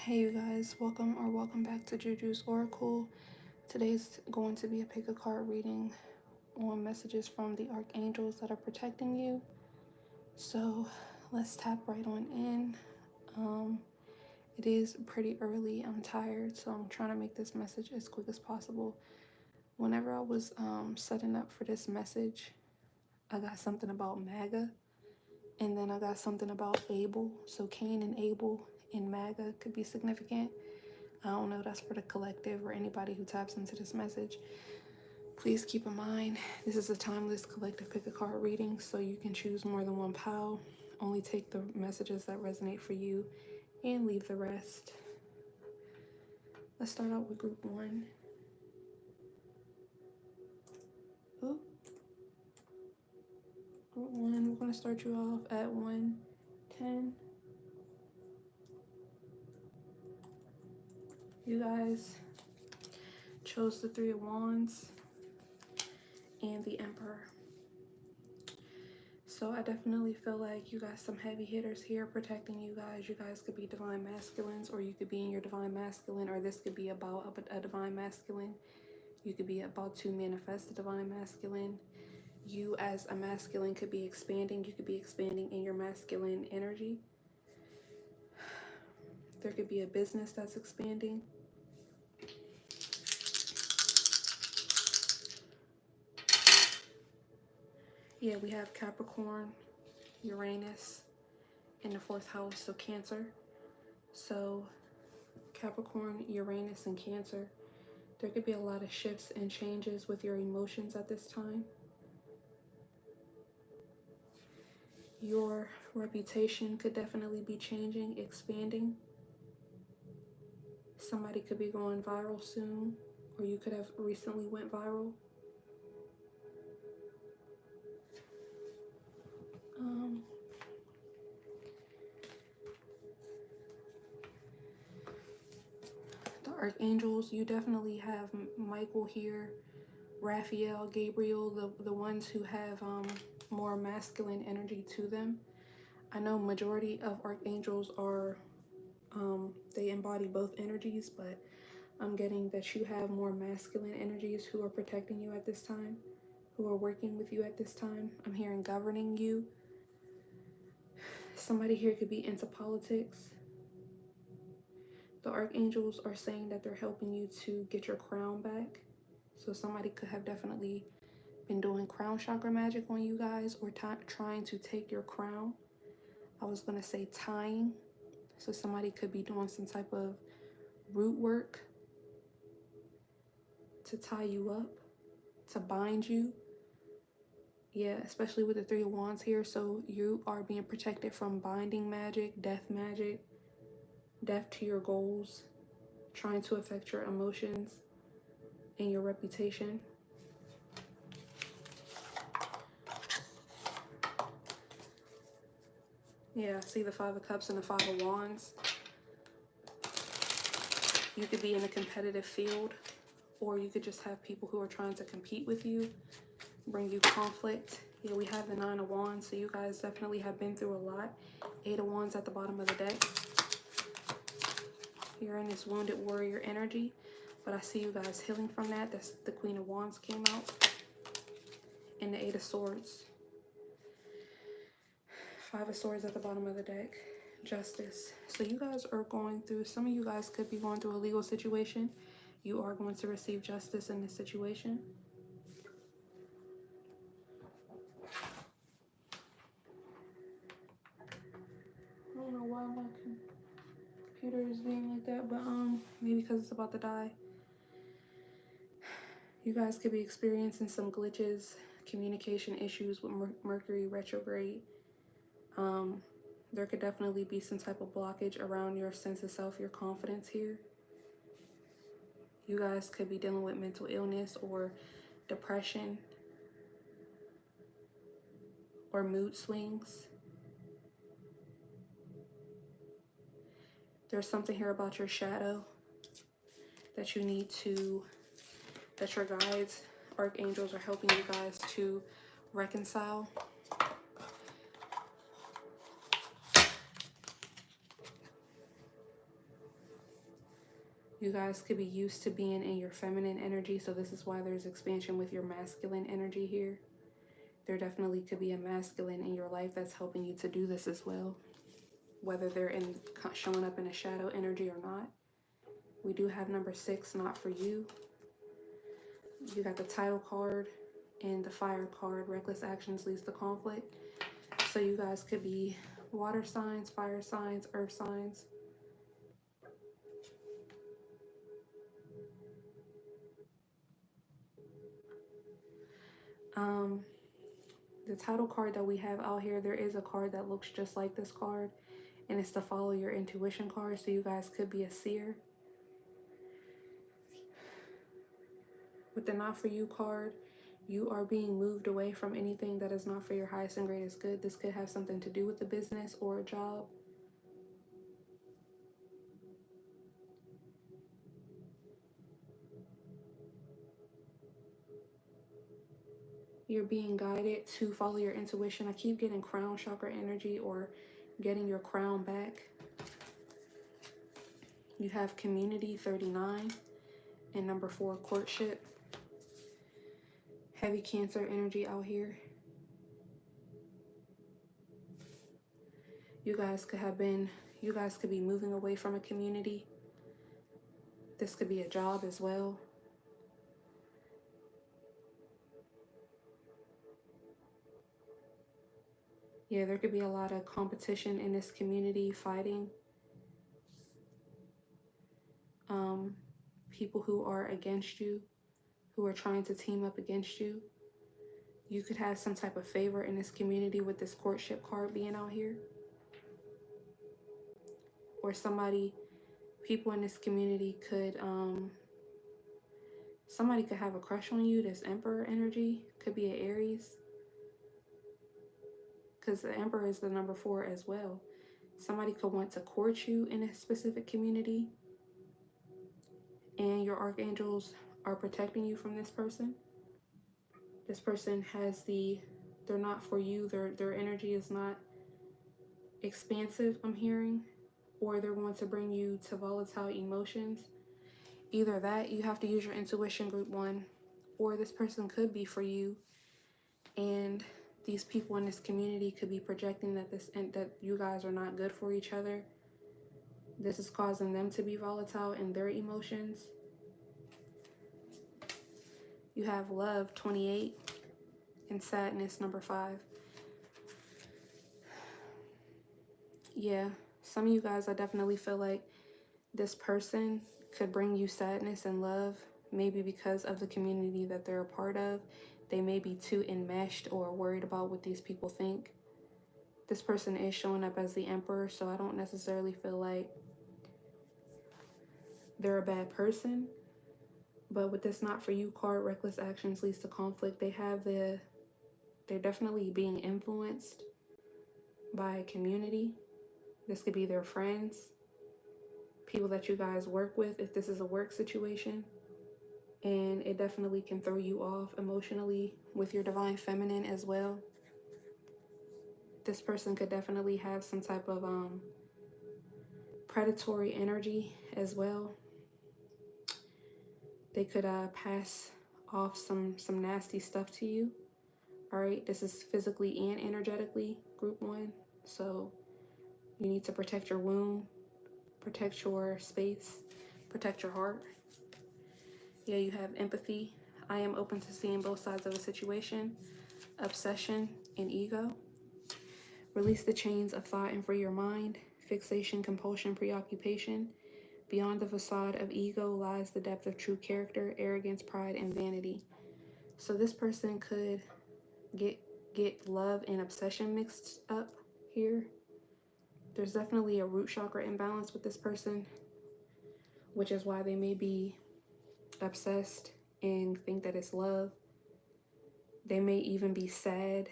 Hey you guys, welcome back to Juju's Oracle. Today's going to be a pick a card reading on messages from the archangels that are protecting you. So let's tap right on in. It is pretty early. I'm tired, so I'm trying to make this message as quick as possible. Whenever I was setting up for this message, I got something about MAGA, and then I got something about Abel. So Cain and Abel in MAGA could be significant. I don't know, that's for the collective or anybody who taps into this message. Please keep in mind, this is a timeless collective pick a card reading, so you can choose more than one pile. Only take the messages that resonate for you and leave the rest. Let's start out with group one. Oh, group one, we're going to start you off at 110. You guys chose the Three of Wands and the Emperor. So I definitely feel like you got some heavy hitters here protecting you guys. You guys could be divine masculines, or you could be in your divine masculine, or this could be about a divine masculine. You could be about to manifest a divine masculine. You as a masculine could be expanding. You could be expanding in your masculine energy. There could be a business that's expanding. Yeah, we have Capricorn, Uranus in the 4th house, so Cancer. So Capricorn, Uranus, and Cancer. There could be a lot of shifts and changes with your emotions at this time. Your reputation could definitely be changing, expanding. Somebody could be going viral soon, or you could have recently went viral. The archangels, you definitely have Michael here, Raphael, Gabriel, the ones who have more masculine energy to them. I know majority of archangels are, they embody both energies, but I'm getting that you have more masculine energies who are protecting you at this time, who are working with you at this time. I'm hearing governing you. Somebody here could be into politics. The archangels are saying that they're helping you to get your crown back. So somebody could have definitely been doing crown chakra magic on you guys, or trying to take your crown. I was going to say tying. So somebody could be doing some type of root work to tie you up, to bind you. Yeah, especially with the Three of Wands here. So you are being protected from binding magic, death to your goals, trying to affect your emotions and your reputation. Yeah, see the Five of Cups and the Five of Wands. You could be in a competitive field, or you could just have people who are trying to compete with you, bring you conflict. Yeah, we have the Nine of Wands, so you guys definitely have been through a lot. Eight of Wands at the bottom of the deck. You're in this wounded warrior energy, but I see you guys healing from that. That's the Queen of Wands came out. And the Eight of Swords. Five of Swords at the bottom of the deck. Justice. So you guys are going through, some of you guys could be going through a legal situation. You are going to receive justice in this situation. I don't know why my computer is being like that, but maybe because it's about to die. You guys could be experiencing some glitches, communication issues with Mercury retrograde. There could definitely be some type of blockage around your sense of self, your confidence here. You guys could be dealing with mental illness or depression or mood swings. There's something here about your shadow that you need to, that your guides, archangels, are helping you guys to reconcile. You guys could be used to being in your feminine energy, so this is why there's expansion with your masculine energy here. There definitely could be a masculine in your life that's helping you to do this as well, whether they're showing up in a shadow energy or not. We do have number 6, not for you. You got the title card and the fire card. Reckless actions leads to conflict. So you guys could be water signs, fire signs, earth signs. The title card that we have out here, there is a card that looks just like this card, and it's the follow your intuition card. So you guys could be a seer. With the not for you card, you are being moved away from anything that is not for your highest and greatest good. This could have something to do with a business or a job. You're being guided to follow your intuition. I keep getting crown chakra energy or getting your crown back. You have community 39 and number 4 courtship. Heavy Cancer energy out here. You guys could be moving away from a community. This could be a job as well. Yeah, there could be a lot of competition in this community, fighting. People who are against you, who are trying to team up against you. You could have some type of favor in this community with this courtship card being out here. Or people in this community could, somebody could have a crush on you. This Emperor energy could be an Aries. Because the Emperor is the number 4 as well. Somebody could want to court you in a specific community. And your archangels are protecting you from this person. This person they're not for you. Their energy is not expansive, I'm hearing. Or they're going to bring you to volatile emotions. Either that, you have to use your intuition, group 1. Or this person could be for you. And these people in this community could be projecting that you guys are not good for each other. This is causing them to be volatile in their emotions. You have love 28 and sadness number 5. Yeah, some of you guys, I definitely feel like this person could bring you sadness and love, maybe because of the community that they're a part of. They may be too enmeshed or worried about what these people think. This person is showing up as the Emperor, so I don't necessarily feel like they're a bad person. But with this not for you card, reckless actions leads to conflict. They're definitely being influenced by a community. This could be their friends, people that you guys work with if this is a work situation. And it definitely can throw you off emotionally with your divine feminine as well. This person could definitely have some type of predatory energy as well. They could pass off some nasty stuff to you. All right, this is physically and energetically, group 1. So you need to protect your womb, protect your space, protect your heart. Yeah, you have empathy. I am open to seeing both sides of a situation. Obsession and ego. Release the chains of thought and free your mind. Fixation, compulsion, preoccupation. Beyond the facade of ego lies the depth of true character, arrogance, pride, and vanity. So this person could get love and obsession mixed up here. There's definitely a root chakra imbalance with this person, which is why they may be obsessed and think that it's love. They may even be sad,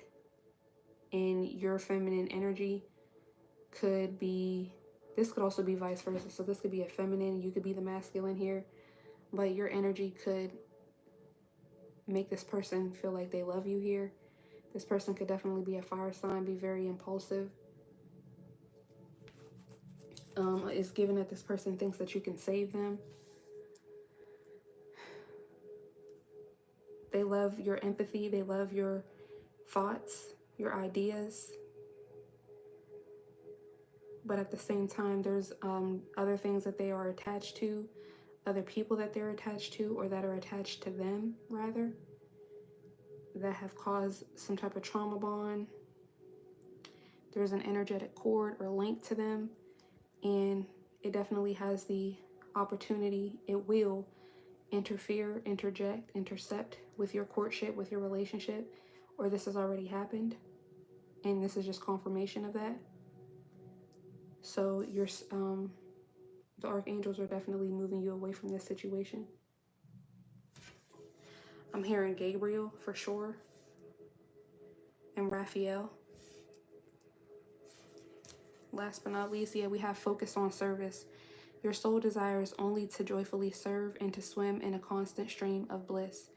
and your feminine energy this could also be vice versa. So this could be a feminine, you could be the masculine here, but your energy could make this person feel like they love you here. This person could definitely be a fire sign, be very impulsive. It's given that this person thinks that you can save them. They love your empathy. They love your thoughts, your ideas. But at the same time, there's other things that they are attached to, other people that they're attached to, or that are attached to them, rather, that have caused some type of trauma bond. There's an energetic cord or link to them, and it definitely has the opportunity, it will interfere, interject, intercept with your courtship, with your relationship, or this has already happened, and this is just confirmation of that. So the archangels are definitely moving you away from this situation. I'm hearing Gabriel for sure, and Raphael. Last but not least, yeah, we have focus on service. Your soul desires only to joyfully serve and to swim in a constant stream of bliss.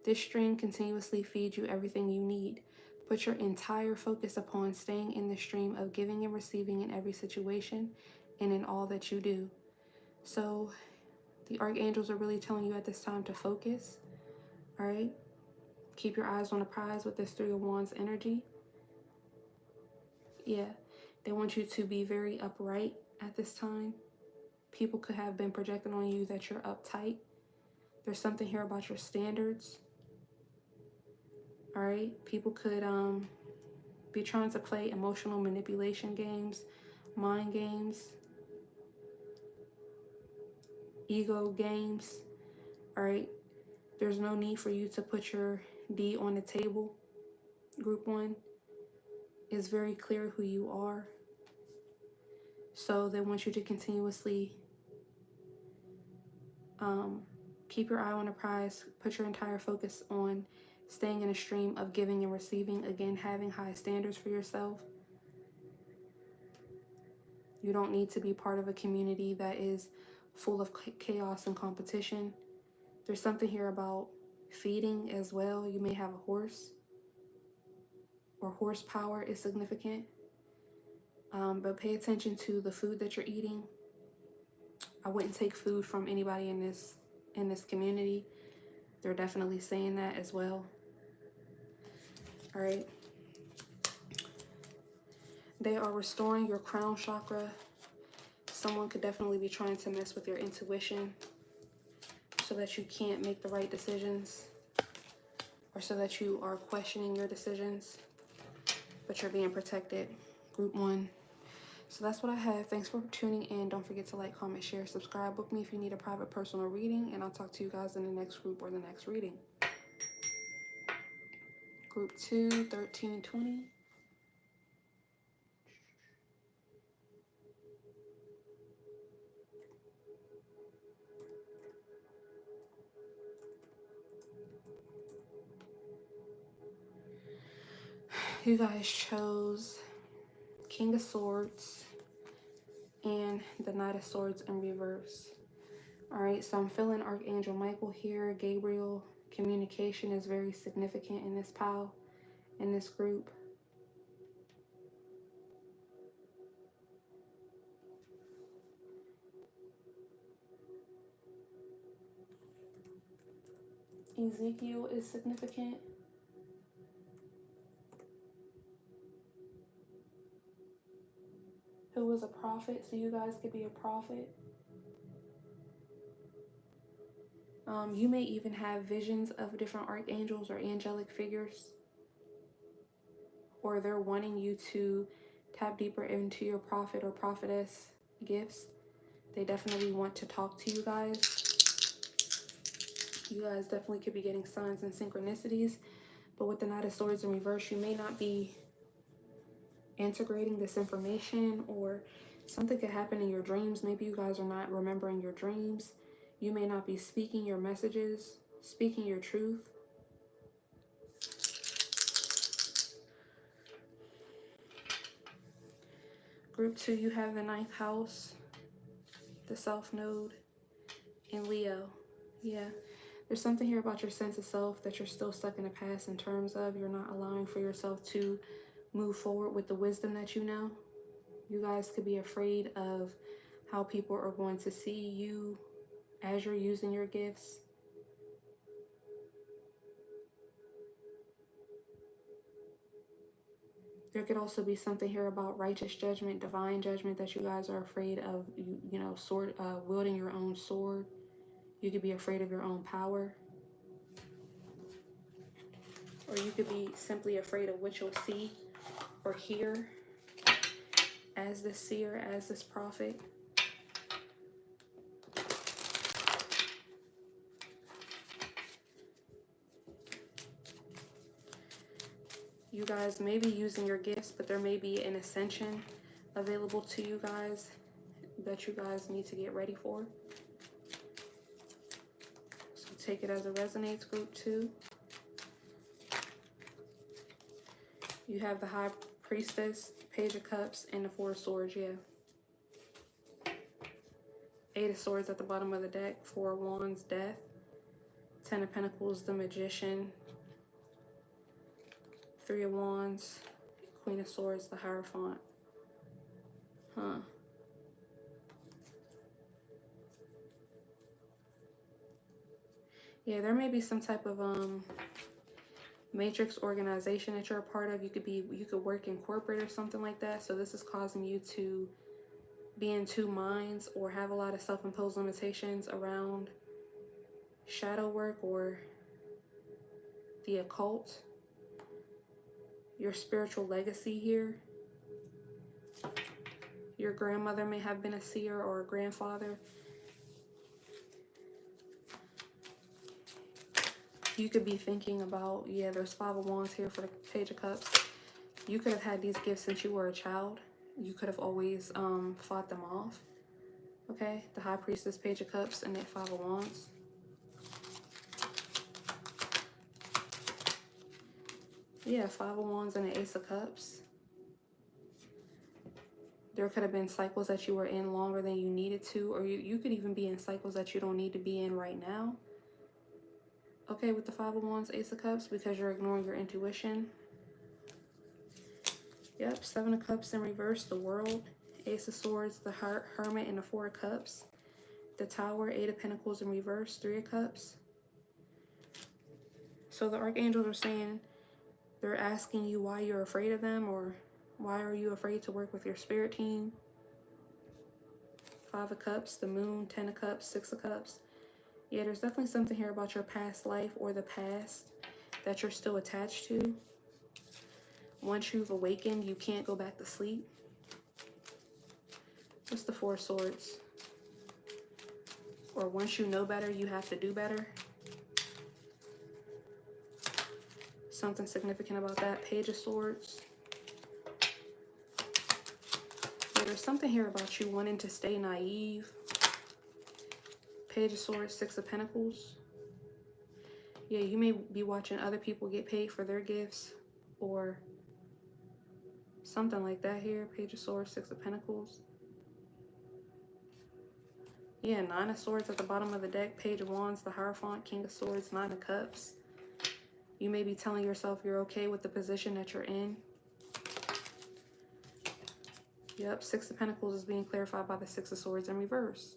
This stream continuously feeds you everything you need. Put your entire focus upon staying in the stream of giving and receiving in every situation and in all that you do. So the archangels are really telling you at this time to focus, all right? Keep your eyes on the prize with this Three of Wands energy. Yeah, they want you to be very upright at this time. People could have been projecting on you that you're uptight. There's something here about your standards. All right, people could be trying to play emotional manipulation games, mind games, ego games. All right, there's no need for you to put your D on the table. Group 1 is very clear who you are. So they want you to continuously keep your eye on the prize, put your entire focus on staying in a stream of giving and receiving. Again, having high standards for yourself. You don't need to be part of a community that is full of chaos and competition. There's something here about feeding as well. You may have a horse, or horsepower is significant. But pay attention to the food that you're eating. I wouldn't take food from anybody in this community. They're definitely saying that as well. All right. They are restoring your crown chakra. Someone could definitely be trying to mess with your intuition so that you can't make the right decisions, or so that you are questioning your decisions, but you're being protected. Group 1. So that's what I have. Thanks for tuning in. Don't forget to like, comment, share, subscribe. Book me if you need a private personal reading, and I'll talk to you guys in the next group or the next reading. Group 2, 1320. You guys chose King of Swords and the Knight of Swords in reverse. All right, so I'm feeling Archangel Michael here. Gabriel. Communication is very significant in this pile, in this group. Ezekiel is significant. Who was a prophet, so you guys could be a prophet. You may even have visions of different archangels or angelic figures, or they're wanting you to tap deeper into your prophet or prophetess gifts. They definitely want to talk to you guys. You guys definitely could be getting signs and synchronicities, but with the Knight of Swords in reverse, you may not be integrating this information, or something could happen in your dreams. Maybe you guys are not remembering your dreams. You may not be speaking your messages, speaking your truth. Group 2, you have the 9th house, the Self Node, and Leo. Yeah, there's something here about your sense of self that you're still stuck in the past, in terms of you're not allowing for yourself to move forward with the wisdom that you know. You guys could be afraid of how people are going to see you as you're using your gifts. There could also be something here about righteous judgment, divine judgment, that you guys are afraid of, wielding your own sword. You could be afraid of your own power. Or you could be simply afraid of what you'll see or hear as this seer, as this prophet. You guys may be using your gifts, but there may be an ascension available to you guys that you guys need to get ready for. So take it as it resonates, group 2. You have the High Priestess, Page of Cups, and the Four of Swords, yeah. 8 of Swords at the bottom of the deck, 4 of Wands, Death. 10 of Pentacles, the Magician. 3 of Wands, Queen of Swords, the Hierophant. Huh. Yeah, there may be some type of matrix organization that you're a part of. You could work in corporate or something like that. So this is causing you to be in two minds or have a lot of self-imposed limitations around shadow work or the occult. Your spiritual legacy here. Your grandmother may have been a seer or a grandfather. You could be thinking about, yeah, there's 5 of Wands here for the Page of Cups. You could have had these gifts since you were a child. You could have always fought them off. Okay, the High Priestess, Page of Cups, and that 5 of Wands. Yeah, 5 of Wands and the Ace of Cups. There could have been cycles that you were in longer than you needed to, or you could even be in cycles that you don't need to be in right now. Okay, with the 5 of Wands, Ace of Cups, because you're ignoring your intuition. Yep, 7 of Cups in reverse, the World. Ace of Swords, the Hermit, and the 4 of Cups. The Tower, 8 of Pentacles in reverse, 3 of Cups. So the archangels are saying, they're asking you why you're afraid of them, or why are you afraid to work with your spirit team. 5 of Cups, the Moon, 10 of Cups, 6 of Cups. Yeah, there's definitely something here about your past life or the past that you're still attached to. Once you've awakened, you can't go back to sleep. What's the 4 of Swords? Or once you know better, you have to do better. Something significant about that. Page of Swords. Yeah, there's something here about you wanting to stay naive. Page of Swords, 6 of Pentacles. Yeah, you may be watching other people get paid for their gifts or something like that here. Page of Swords, 6 of Pentacles. Yeah, 9 of Swords at the bottom of the deck. Page of Wands, the Hierophant, King of Swords, 9 of Cups. You may be telling yourself you're okay with the position that you're in. Yep, 6 of Pentacles is being clarified by the 6 of Swords in reverse.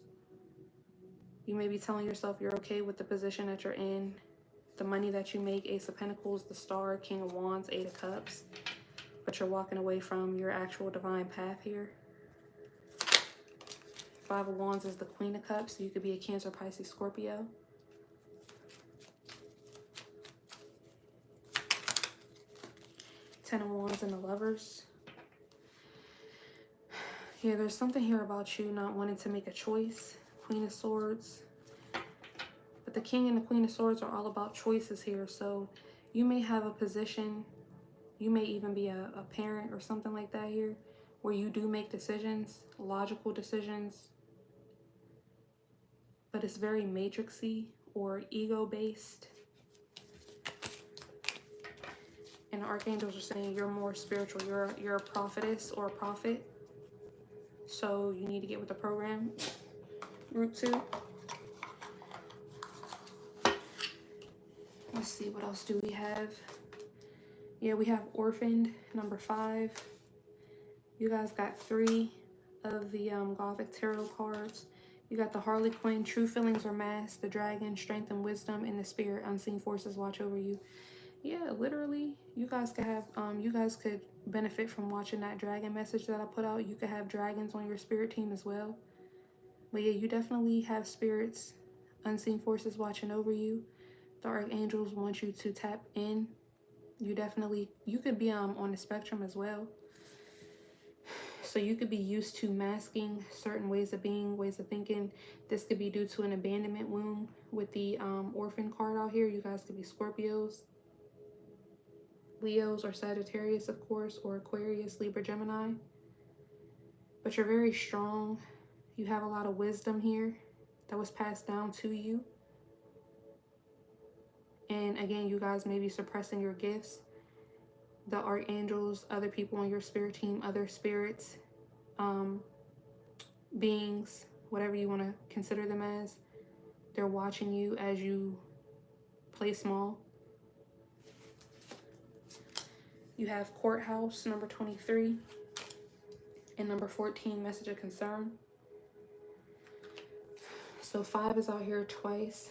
You may be telling yourself you're okay with the position that you're in, the money that you make, Ace of Pentacles, the Star, King of Wands, 8 of Cups, but you're walking away from your actual divine path here. 5 of Wands is the Queen of Cups, so you could be a Cancer, Pisces, Scorpio. Ten of Wands and the Lovers. Yeah, there's something here about you not wanting to make a choice. Queen of Swords. But the King and the Queen of Swords are all about choices here. So you may have a position, you may even be a parent or something like that here, where you do make decisions, logical decisions, but it's very matrixy or ego-based. And the archangels are saying you're more spiritual. You're a prophetess or a prophet. So you need to get with the program. Group 2. Let's see, what else do we have? Yeah, we have Orphaned, number 5. You guys got 3 of the Gothic Tarot cards. You got the Harley Quinn, True Feelings Are Masked, the Dragon, Strength and Wisdom, and the Spirit, Unseen Forces Watch Over You. Yeah, literally, you guys could have you guys could benefit from watching that dragon message that I put out. You could have dragons on your spirit team as well. But yeah, you definitely have spirits, unseen forces watching over you. The archangels want you to tap in. You could be on the spectrum as well. So you could be used to masking certain ways of being, ways of thinking. This could be due to an abandonment wound with the orphan card out here. You guys could be Scorpios, Leos, or Sagittarius, of course, or Aquarius, Libra, Gemini. But you're very strong. You have a lot of wisdom here that was passed down to you. And again, you guys may be suppressing your gifts. The archangels, other people on your spirit team, other spirits, beings, whatever you want to consider them as, they're watching you as you play small. You have courthouse, number 23, and number 14, message of concern. So 5 is out here twice.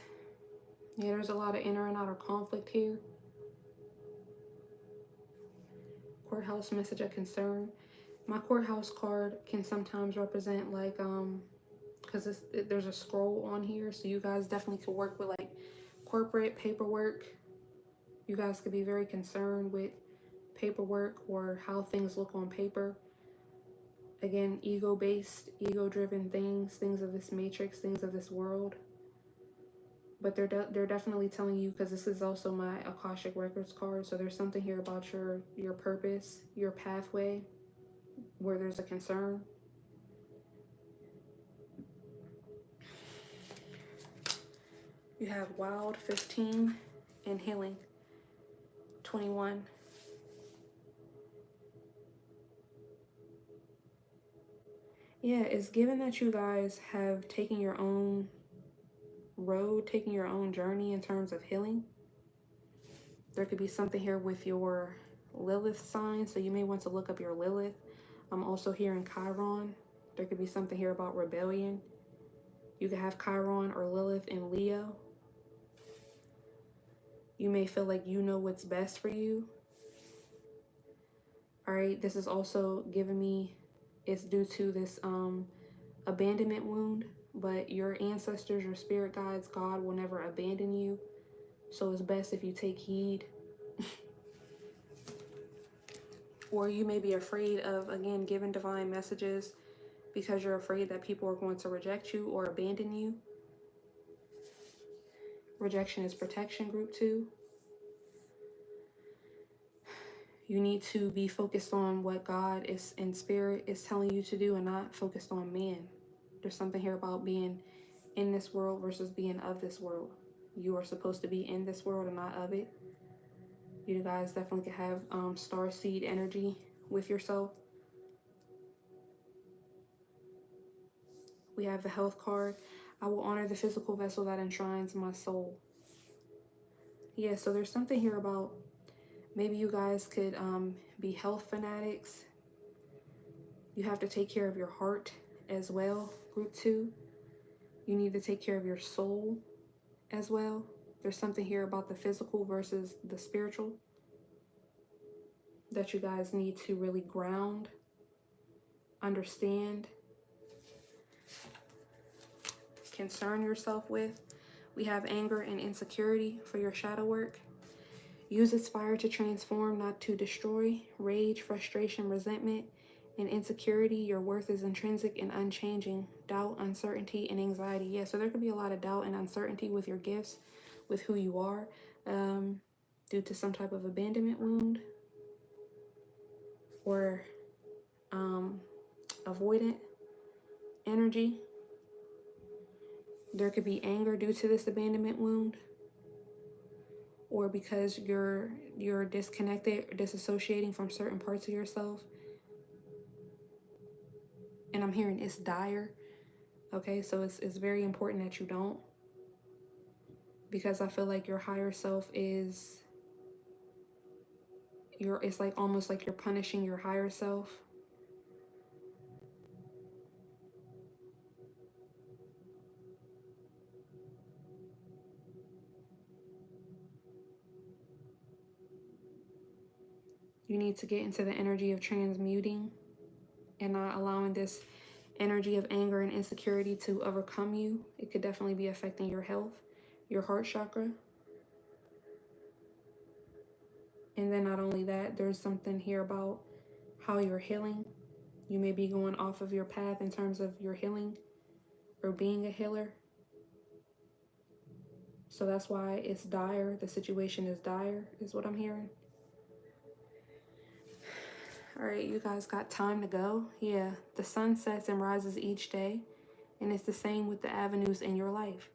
Yeah, there's a lot of inner and outer conflict here. Courthouse, message of concern. My courthouse card can sometimes represent like because there's a scroll on here, so you guys definitely could work with like corporate paperwork. You guys could be very concerned with paperwork or how things look on paper. Again, ego-based, ego-driven things of this matrix, things of this world. But they're definitely telling you, because this is also my Akashic Records card, so there's something here about your purpose, your pathway, where there's a concern. You have wild, 15, and healing, 21. Yeah, it's given that you guys have taken your own road, taking your own journey in terms of healing. There could be something here with your Lilith sign, so you may want to look up your Lilith. I'm also hearing Chiron. There could be something here about rebellion. You could have Chiron or Lilith in Leo. You may feel like you know what's best for you. All right, this is also giving me, it's due to this abandonment wound, but your ancestors, your spirit guides, God will never abandon you. So it's best if you take heed. Or you may be afraid of, again, giving divine messages because you're afraid that people are going to reject you or abandon you. Rejection is protection, group 2. You need to be focused on what God is in spirit is telling you to do and not focused on man. There's something here about being in this world versus being of this world. You are supposed to be in this world and not of it. You guys definitely could have starseed energy with yourself. We have the health card. I will honor the physical vessel that enshrines my soul. Yeah, so there's something here about maybe you guys could be health fanatics. You have to take care of your heart as well, group 2. You need to take care of your soul as well. There's something here about the physical versus the spiritual that you guys need to really ground, understand, concern yourself with. We have anger and insecurity for your shadow work. Use its fire to transform, not to destroy. Rage, frustration, resentment, and insecurity. Your worth is intrinsic and unchanging. Doubt, uncertainty, and anxiety. Yeah, so there could be a lot of doubt and uncertainty with your gifts, with who you are, due to some type of abandonment wound or avoidant energy. There could be anger due to this abandonment wound, or because you're disconnected or disassociating from certain parts of yourself. And I'm hearing it's dire. Okay, so it's very important that you don't, because I feel like your higher self is it's like almost like you're punishing your higher self. You need to get into the energy of transmuting and not allowing this energy of anger and insecurity to overcome you. It could definitely be affecting your health, your heart chakra. And then not only that, there's something here about how you're healing. You may be going off of your path in terms of your healing or being a healer. So that's why it's dire. The situation is dire, is what I'm hearing. All right, you guys got time to go. Yeah, the sun sets and rises each day, and it's the same with the avenues in your life.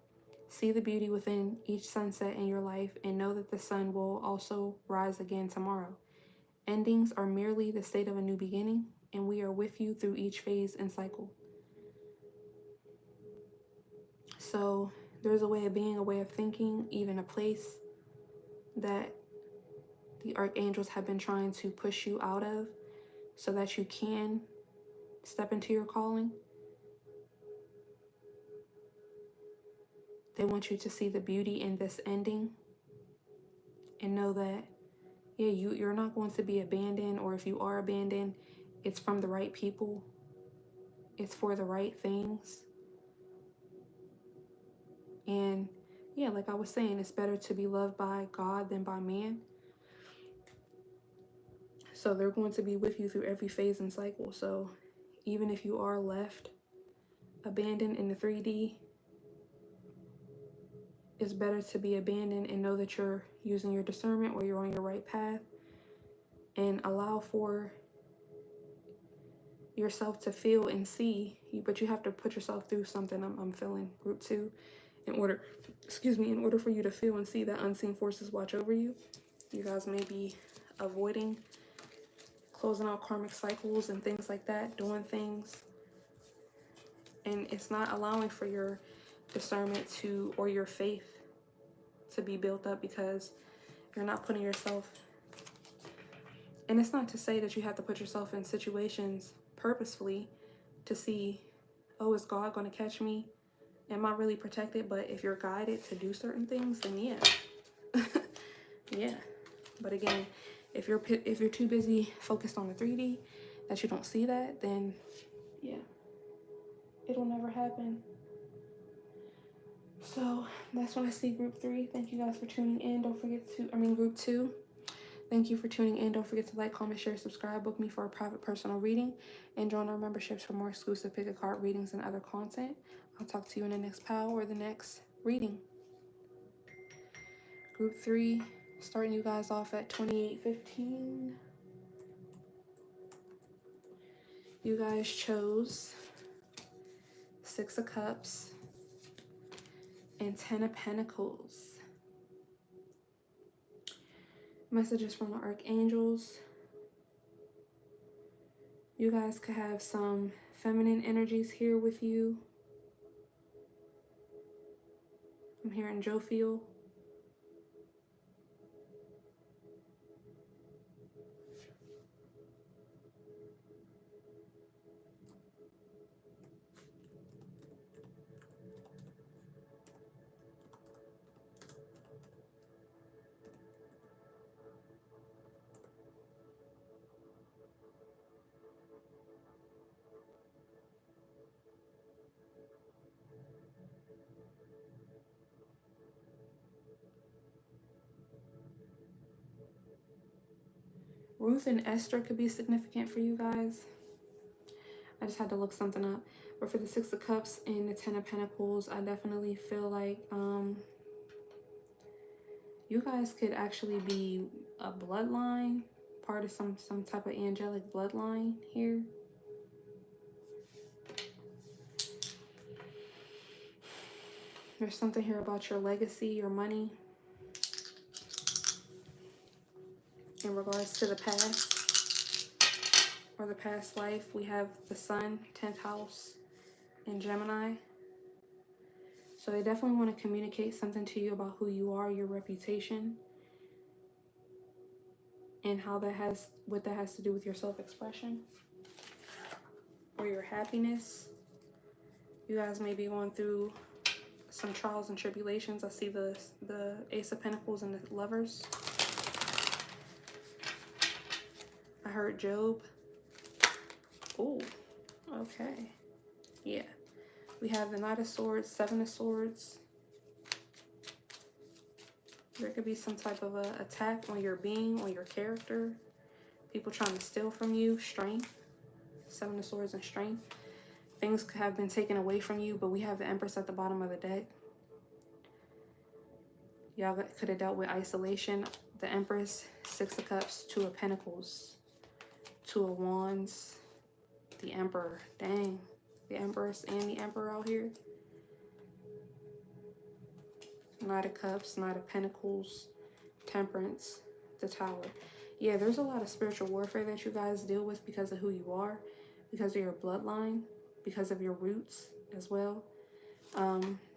See the beauty within each sunset in your life and know that the sun will also rise again tomorrow. Endings are merely the state of a new beginning, and we are with you through each phase and cycle. So there's a way of being, a way of thinking, even a place that the archangels have been trying to push you out of so that you can step into your calling. They want you to see the beauty in this ending and know that, yeah, you're not going to be abandoned, or if you are abandoned, it's from the right people. It's for the right things. And yeah, like I was saying, it's better to be loved by God than by man. So they're going to be with you through every phase and cycle. So even if you are left abandoned in the 3D, it's better to be abandoned and know that you're using your discernment or you're on your right path, and allow for yourself to feel and see you. But you have to put yourself through something. I'm feeling group 2 in order for you to feel and see that unseen forces watch over you. You guys may be avoiding closing out karmic cycles and things like that, doing things, and it's not allowing for your discernment to, or your faith to be built up, because you're not putting yourself, and it's not to say that you have to put yourself in situations purposefully to see, oh, is God going to catch me? Am I really protected? But if you're guided to do certain things, then yeah. Yeah. But again, if you're too busy focused on the 3D that you don't see that, then yeah, it'll never happen. So that's when I see group 3. Thank you guys for tuning in. Don't forget to, group 2. Thank you for tuning in. Don't forget to like, comment, share, subscribe, book me for a private personal reading, and join our memberships for more exclusive pick a card readings and other content. I'll talk to you in the next POW or the next reading. Group 3, starting you guys off at 2815. You guys chose 6 of Cups and 10 of Pentacles. Messages from the archangels. You guys could have some feminine energies here with you. I'm hearing Jovial. Ruth and Esther could be significant for you guys. I just had to look something up. But for the 6 of Cups and the 10 of Pentacles, I definitely feel like you guys could actually be a bloodline, part of some type of angelic bloodline here. There's something here about your legacy, your money, in regards to the past or the past life. We have the Sun, 10th house in Gemini. So they definitely want to communicate something to you about who you are, your reputation, and how that has, what that has to do with your self-expression or your happiness. You guys may be going through some trials and tribulations. I see the Ace of Pentacles and the Lovers. heard Job. Oh, okay. Yeah. We have the Knight of Swords, Seven of Swords. There could be some type of a attack on your being, on your character. People trying to steal from you. Strength. Seven of Swords and Strength. Things have been taken away from you, but we have the Empress at the bottom of the deck. Y'all could have dealt with isolation. The Empress, Six of Cups, Two of Pentacles, Two of Wands, the Emperor. Dang. The Empress and the Emperor out here. Knight of Cups, Knight of Pentacles, Temperance, the Tower. Yeah, there's a lot of spiritual warfare that you guys deal with because of who you are, because of your bloodline, because of your roots as well.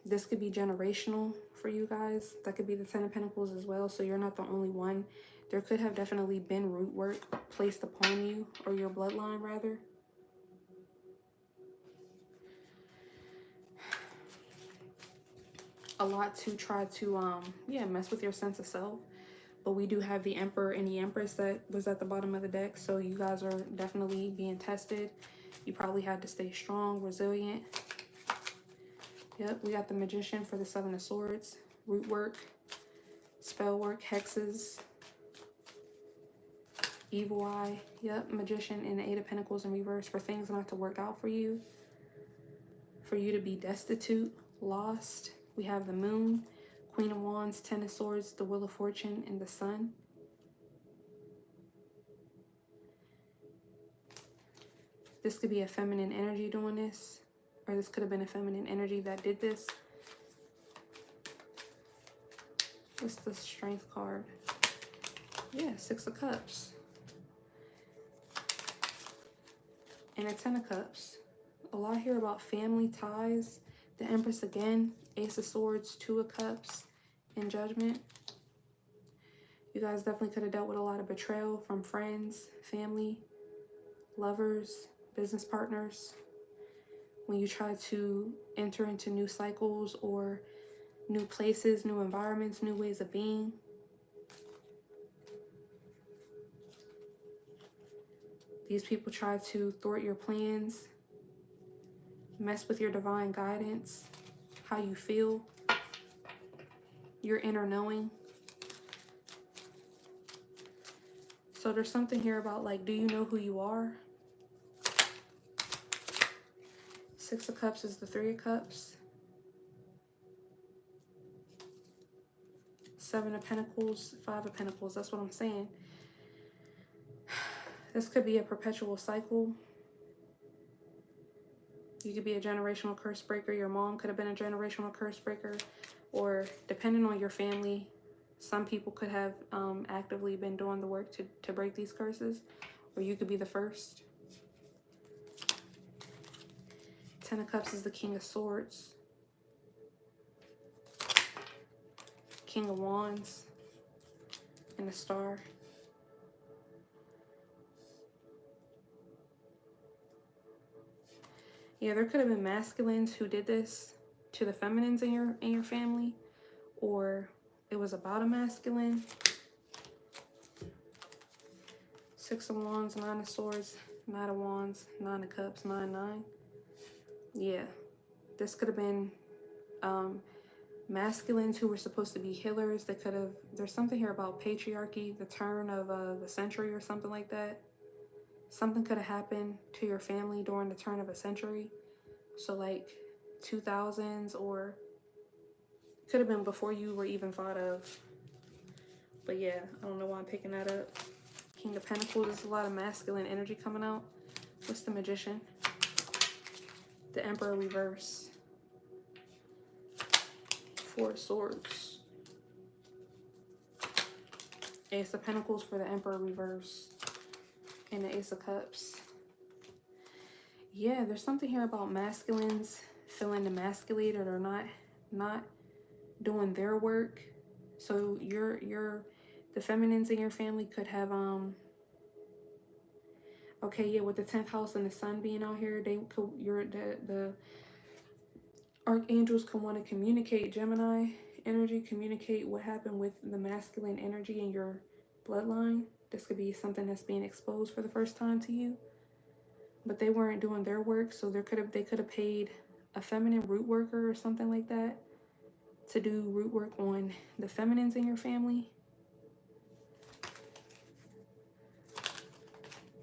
This could be generational for you guys. That could be the Ten of Pentacles as well, so you're not the only one. There could have definitely been root work placed upon you, or your bloodline rather. A lot to try to yeah, mess with your sense of self. But we do have the Emperor and the Empress that was at the bottom of the deck, so you guys are definitely being tested. You probably had to stay strong, resilient. Yep, we got the Magician for the Seven of Swords, root work, spell work, hexes, evil eye. Yep, Magician and the Eight of Pentacles in reverse for things not to work out for you to be destitute, lost. We have the Moon, Queen of Wands, Ten of Swords, the Wheel of Fortune, and the Sun. This could be a feminine energy doing this, or this could have been a feminine energy that did this. What's the Strength card? Yeah, Six of Cups. And a Ten of Cups. A lot here about family ties. The Empress again, Ace of Swords, Two of Cups, and Judgment. You guys definitely could have dealt with a lot of betrayal from friends, family, lovers, business partners. When you try to enter into new cycles or new places, new environments, new ways of being. These people try to thwart your plans, mess with your divine guidance, how you feel, your inner knowing. So there's something here about, like, do you know who you are? Six of Cups is the Three of Cups. Seven of Pentacles, Five of Pentacles. That's what I'm saying. This could be a perpetual cycle. You could be a generational curse breaker. Your mom could have been a generational curse breaker. Or depending on your family, some people could have actively been doing the work to break these curses. Or you could be the first. Ten of Cups is the King of Swords. King of Wands. And the Star. Yeah, there could have been masculines who did this to the feminines in your family, or it was about a masculine. Six of Wands, Nine of Swords, Knight of Wands, Nine of Cups, 9-9. Yeah, this could have been masculines who were supposed to be healers. They could have, there's something here about patriarchy, the turn of the century or something like that. Something could have happened to your family during the turn of a century. So like 2000s, or could have been before you were even thought of. But yeah, I don't know why I'm picking that up. King of Pentacles, there's a lot of masculine energy coming out. What's the Magician? The Emperor reverse. Four of Swords. Ace of Pentacles for the Emperor reverse. And the Ace of Cups. Yeah, there's something here about masculines feeling emasculated or not doing their work. So the feminines in your family could have okay, yeah, with the 10th house and the sun being out here, they could the archangels can want to communicate, Gemini energy, communicate what happened with the masculine energy in your bloodline This could be something that's being exposed for the first time to you. But they weren't doing their work, so they could have paid a feminine root worker or something like that to do root work on the feminines in your family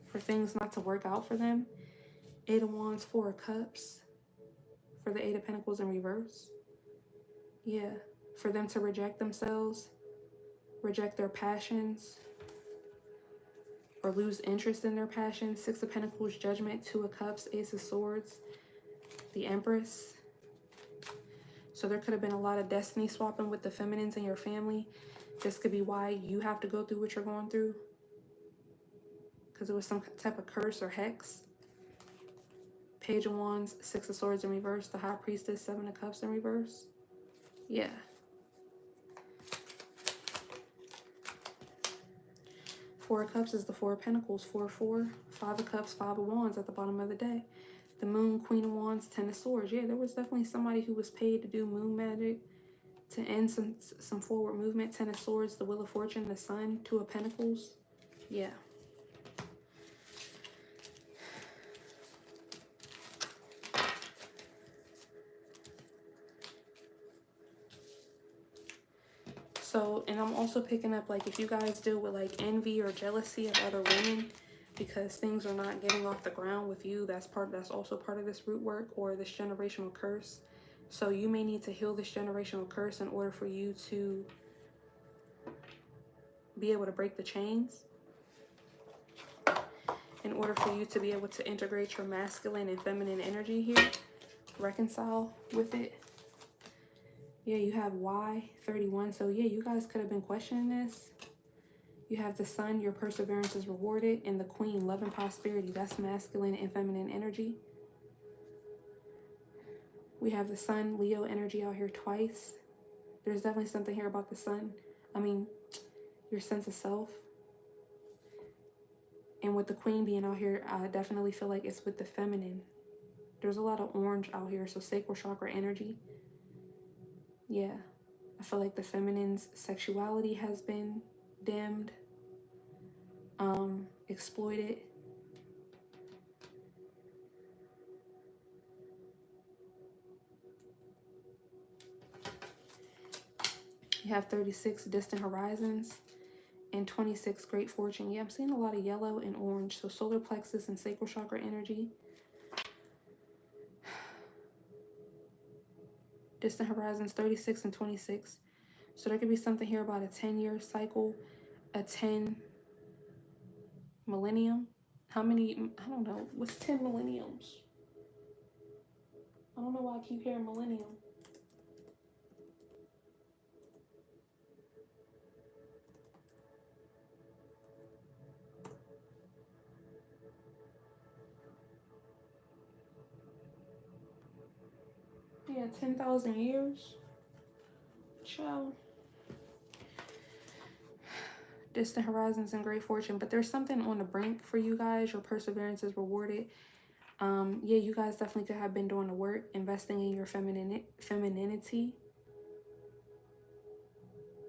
for things not to work out for them. 8 of Wands, 4 of Cups for the 8 of Pentacles in reverse. Yeah, for them to reject themselves, reject their passions, or lose interest in their passions. 6 of Pentacles, Judgment, 2 of Cups, Ace of Swords, the Empress. So there could have been a lot of destiny swapping with the feminines in your family. This could be why you have to go through what you're going through, because it was some type of curse or hex. Page of Wands, 6 of Swords in reverse, the High Priestess, 7 of Cups in reverse. Yeah. 4 of Cups is the 4 of Pentacles, 4-4. 5 of Cups, 5 of Wands at the bottom of the day. The Moon, Queen of Wands, 10 of Swords. Yeah, there was definitely somebody who was paid to do moon magic to end some forward movement. 10 of Swords, the Wheel of Fortune, the Sun, 2 of Pentacles. Yeah. So, and I'm also picking up, like, if you guys deal with, like, envy or jealousy of other women because things are not getting off the ground with you, that's also part of this root work or this generational curse. So you may need to heal this generational curse in order for you to be able to break the chains, in order for you to be able to integrate your masculine and feminine energy here, reconcile with it. Yeah, you have Y31. So yeah, you guys could have been questioning this. You have the Sun, your perseverance is rewarded, and the Queen, love and prosperity. That's masculine and feminine energy. We have the Sun, Leo energy out here twice. There's definitely something here about the Sun. I mean, your sense of self. And with the Queen being out here, I definitely feel like it's with the feminine. There's a lot of orange out here, so sacral chakra energy. Yeah, I feel like the feminine's sexuality has been dimmed, exploited. You have 36 distant horizons and 26 great fortune. Yeah, I'm seeing a lot of yellow and orange. So solar plexus and sacral chakra energy. Distant horizons, 36 and 26. So there could be something here about a 10-year cycle, a 10 millennium. How many? I don't know. What's 10 millenniums? I don't know why I keep hearing millennium. Yeah, 10,000 years. Ciao. Distant horizons and great fortune. But there's something on the brink for you guys. Your perseverance is rewarded. Yeah, you guys definitely could have been doing the work, investing in your femininity.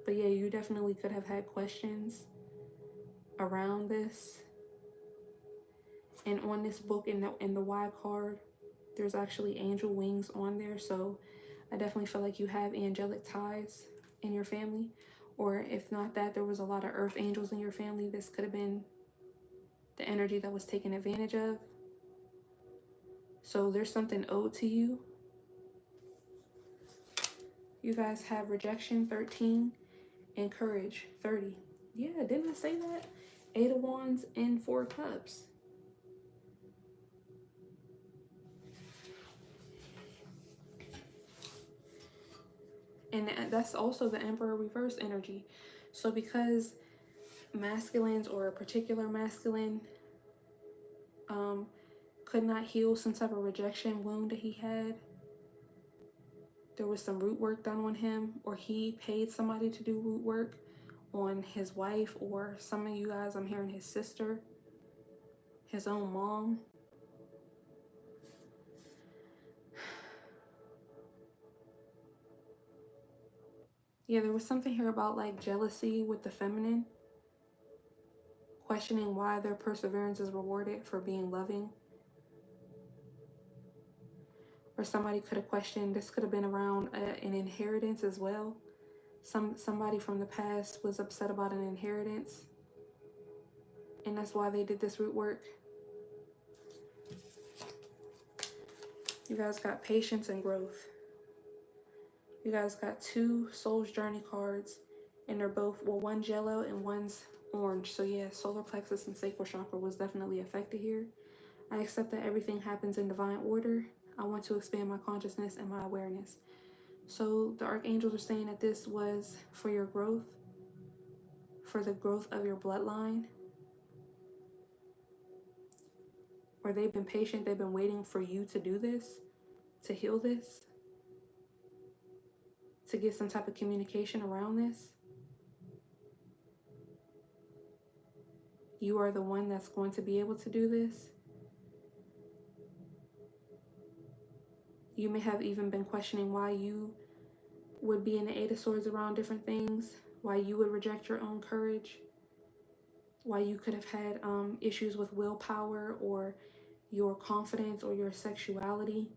But yeah, you definitely could have had questions around this. And on this book, in the Y card, there's actually angel wings on there. So I definitely feel like you have angelic ties in your family. Or if not that, there was a lot of earth angels in your family. This could have been the energy that was taken advantage of. So there's something owed to you. You guys have rejection, 13, and courage, 30. Yeah, didn't I say that? 8 of Wands and 4 Cups. And that's also the Emperor reverse energy. So because masculines or a particular masculine could not heal some type of rejection wound that he had, there was some root work done on him, or he paid somebody to do root work on his wife, or some of you guys, I'm hearing his sister, his own mom. Yeah, there was something here about like jealousy with the feminine. questioning why their perseverance is rewarded for being loving. Or somebody could have questioned, this could have been around an inheritance as well. Somebody from the past was upset about an inheritance, and that's why they did this root work. You guys got patience and growth. You guys got 2 Soul's Journey cards, and they're both, well, one's yellow and one's orange. So yeah, solar plexus and sacral chakra was definitely affected here. I accept that everything happens in divine order. I want to expand my consciousness and my awareness. So the archangels are saying that this was for your growth, for the growth of your bloodline, where they've been patient, they've been waiting for you to do this, to heal this, to get some type of communication around this. You are the one that's going to be able to do this. You may have even been questioning why you would be in the 8 of Swords around different things, why you would reject your own courage, why you could have had issues with willpower or your confidence or your sexuality.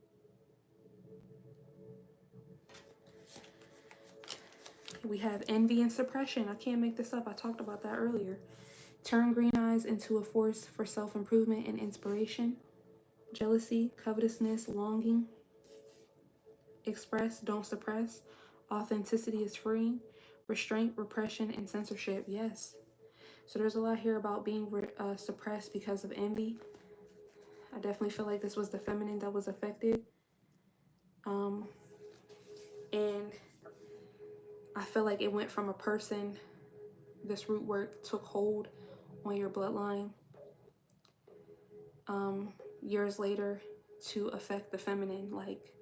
We have envy and suppression. I can't make this up. I talked about that earlier. Turn green eyes into a force for self-improvement and inspiration. Jealousy, covetousness, longing. Express, don't suppress. Authenticity is freeing. Restraint, repression, and censorship. Yes. So there's a lot here about being suppressed because of envy. I definitely feel like this was the feminine that was affected. And I feel like it went from a person, this root work took hold on your bloodline years later to affect the feminine, like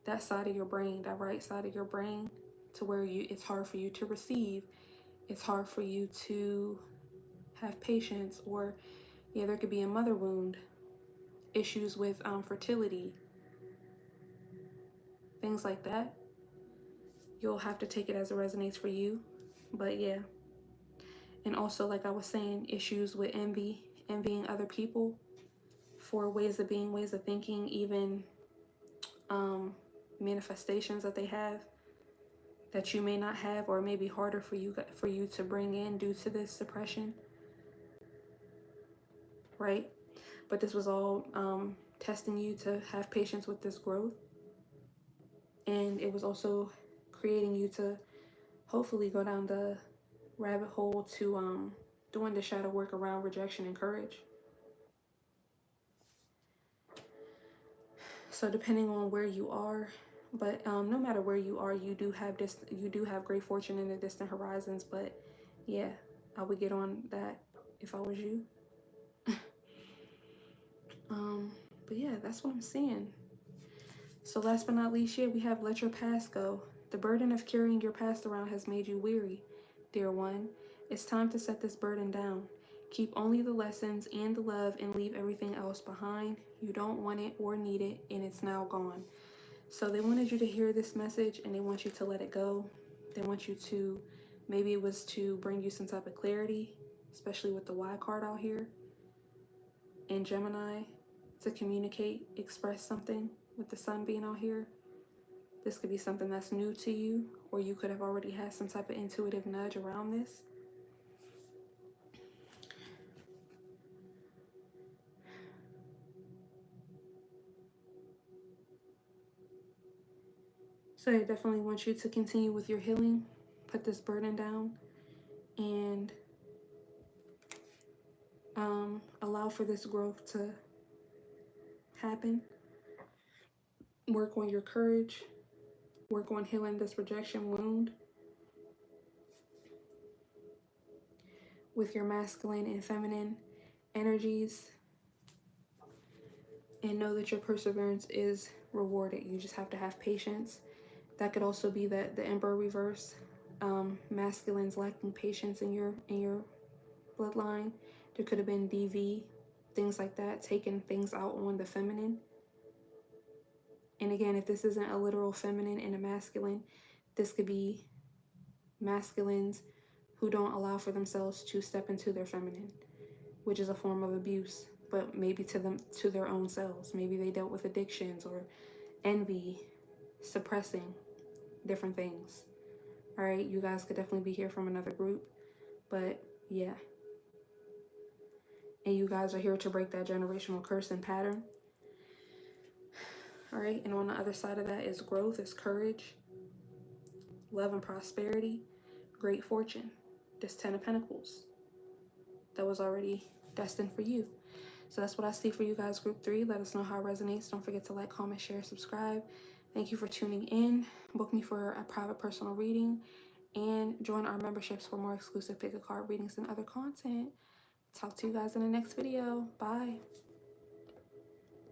that side of your brain, that right side of your brain, to where it's hard for you to receive, it's hard for you to have patience, or yeah, there could be a mother wound, issues with fertility, things like that. You'll have to take it as it resonates for you, but yeah. And also, like I was saying, issues with envying other people for ways of being, ways of thinking, even manifestations that they have that you may not have, or may be harder for you to bring in due to this suppression, right? But this was all testing you to have patience with this growth, and it was also creating you to hopefully go down the rabbit hole to doing the shadow work around rejection and courage. So depending on where you are, but no matter where you are, you do have great fortune in the distant horizons. But yeah, I would get on that if I was you. But yeah, that's what I'm seeing. So last but not least, yeah, we have let your past go. The burden of carrying your past around has made you weary, dear one. It's time to set this burden down. Keep only the lessons and the love and leave everything else behind. You don't want it or need it, and it's now gone. So they wanted you to hear this message, and they want you to let it go. They want you to, maybe it was to bring you some type of clarity, especially with the Y card out here in Gemini, to communicate, express something with the sun being out here. This could be something that's new to you, or you could have already had some type of intuitive nudge around this. So I definitely want you to continue with your healing, put this burden down, and allow for this growth to happen. Work on your courage, work on healing this rejection wound with your masculine and feminine energies, and know that your perseverance is rewarded. You just have to have patience. That could also be the Emperor reverse. Masculines lacking patience in your bloodline. There could have been DV, things like that, taking things out on the feminine. And again, if this isn't a literal feminine and a masculine, this could be masculines who don't allow for themselves to step into their feminine, which is a form of abuse, but maybe to their own selves. Maybe they dealt with addictions or envy, suppressing different things. All right, you guys could definitely be here from another group, but yeah. And you guys are here to break that generational curse and pattern. All right, and on the other side of that is growth, is courage, love and prosperity, great fortune. This 10 of Pentacles that was already destined for you. So that's what I see for you guys, group 3. Let us know how it resonates. Don't forget to like, comment, share, subscribe. Thank you for tuning in. Book me for a private personal reading and join our memberships for more exclusive pick a card readings and other content. Talk to you guys in the next video. Bye.